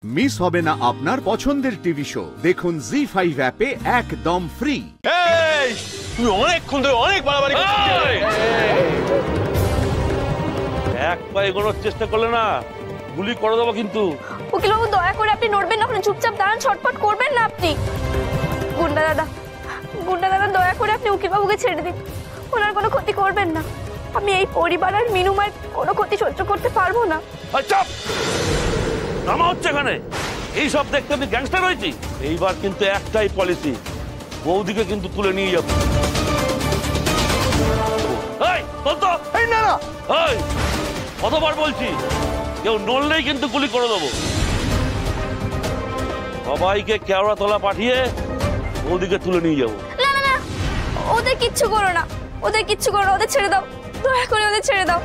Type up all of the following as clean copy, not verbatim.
Miss হবে না আপনার পছন্দের টিভি শো। দেখুন জি5 অ্যাপে একদম ফ্রি। এই তুই অনেকক্ষণ ধরে অনেক বাড়াবাড়ি করছিস। এক পায়ে এগোনোর চেষ্টা করলে না গুলি করে দেবো কিন্তু। উকিলবাবু দয়া করে আপনি নড়বেন না, আপনি চুপচাপ দাঁড়ান, ছটফট করবেন না আপনি। গুন্ডা দাদা দয়া করে আপনি উকিলবাবুকে ছেড়ে দিন, ওনার কোনো ক্ষতি করবেন না। আমি এই পরিবার আর মিনুমার কোনো ক্ষতি সহ্য করতে পারবো না। চুপ! নামা হচ্ছে এখানে। এই সব দেখতে আমি গ্যাংস্টার হয়েছি। এইবার কিন্তু একটাই পলিসি, বৌদিকে কিন্তু তুলে নিয়ে যাবো। কতবার বলছি, কেউ নড়লেই কিন্তু গুলি করে দেবো। সবাইকে কেওড়া তলা পাঠিয়ে বৌদিকে তুলে নিয়ে যাবো। না না না, ওদের কিচ্ছু করো না, ওদের কিচ্ছু করো না, ওদের ছেড়ে দাও, দয়া করে ওদের ছেড়ে দাও।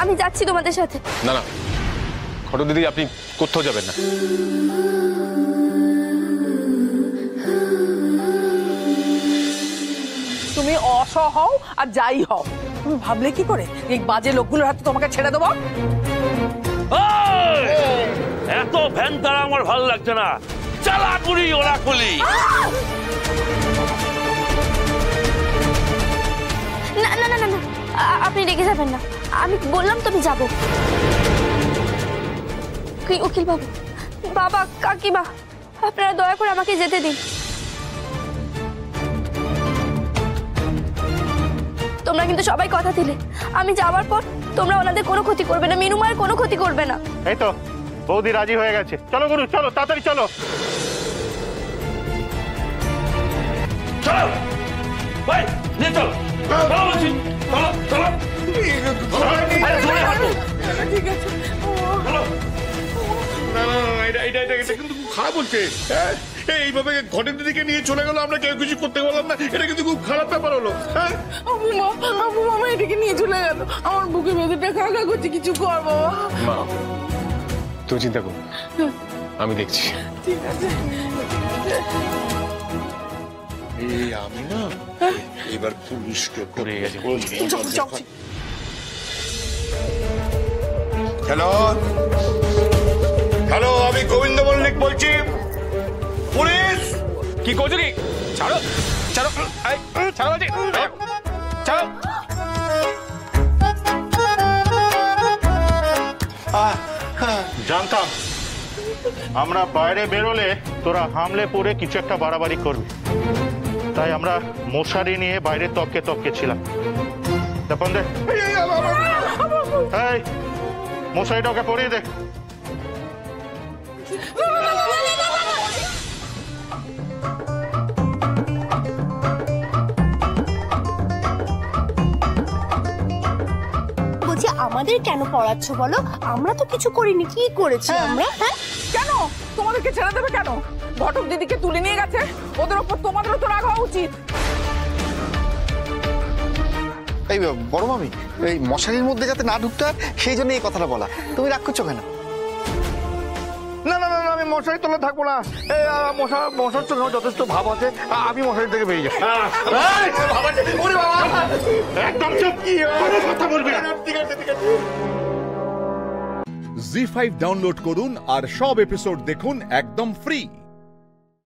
আমি যাচ্ছি তোমাদের সাথে। না না ঘটক দিদি, আপনি কোথাও যাবেন না। তুমি অসহ হও আর যাই হও, তুমি ভাবলে কি করে এই বাজে লোকগুলোর হাতে তোমাকে ছেড়ে দেবো? এত ভ্যান তারা আমার ভালো লাগছে না। চালা কুলি ওরা কুলি। না না না না না, আপনি রেগে যাবেন না, আমি বললাম তো আমি যাবো। উকিল বাবু, বাবা, কাকিমা, আপনারা দয়া করে আমাকে যেতে দিন। তোমরা কিন্তু সবাই কথা দিলে, আমি যাওয়ার পর তোমরা ওনাদের কোনো ক্ষতি করবে না, মিনুমার কোনো ক্ষতি করবে না। এই তো বৌদি রাজি হয়ে গেছে। চলো গুরু, চলো তাড়াতাড়ি চলো। চলো ভাই, নিয়ে চলো। চলো বলছি, চলো চলো। ঠিক আছে। চলো। না না না, এটা কিন্তু খুব খারাপ হচ্ছে। এইভাবে ঘটের দিকে নিয়ে চলে গেল, আমরা কেউ কিছু করতে পারলাম না, এটা কিন্তু খুব খারাপ ব্যাপার হলো। হ্যাঁ আবু মামা এদিকে নিয়ে চলে গেল, আমার বুকে ভেতরটা কাকা করছে, কিছু কর বাবা। মা তুমি চিন্তা করো, আমি দেখছি। ঠিক আছে। আমি না এবার পুলিশকে করে গেছে। হ্যালো হ্যালো, আমি গোবিন্দ মল্লিক বলছি। পুলিশ কি করছো কি? ছাড়ো ছাড়ো ছাড়ো বলছি, ছাড়ো। জানতাম আমরা বাইরে বেরোলে তোরা হামলে পড়ে কিছু একটা বাড়াবাড়ি করবি, তাই আমরা মশারি নিয়ে বাইরে তককে তককে ছিলাম। তখন দে এই মশারিটা ওকে পরিয়ে দে। বলছি আমাদের কেন পড়াচ্ছ বলো? আমরা তো কিছু করিনি। কি করেছি আমরা? হ্যাঁ কেন তোমাদেরকে ছেড়ে দেবে কেন? ঘটক দিদিকে তুলে নিয়ে গেছে, ওদের ওপর তোমাদেরও তো রাগ হওয়া উচিত। এই বড় মামি, এই মশারির মধ্যে যাতে না ঢুকতে হয় সেই জন্য এই কথাটা বলা। তুমি রাগ করছো কেন? না না না, আমি মশারি তলে থাকবো না। মশার জন্য যথেষ্ট ভাব আছে, আমি মশারি থেকে বেরিয়ে যাই। একদম চুপ, কি কথা বলবি না। ঠিক আছে ঠিক আছে। জি5 ডাউনলোড করুন আর সব এপিসোড দেখুন একদম ফ্রি।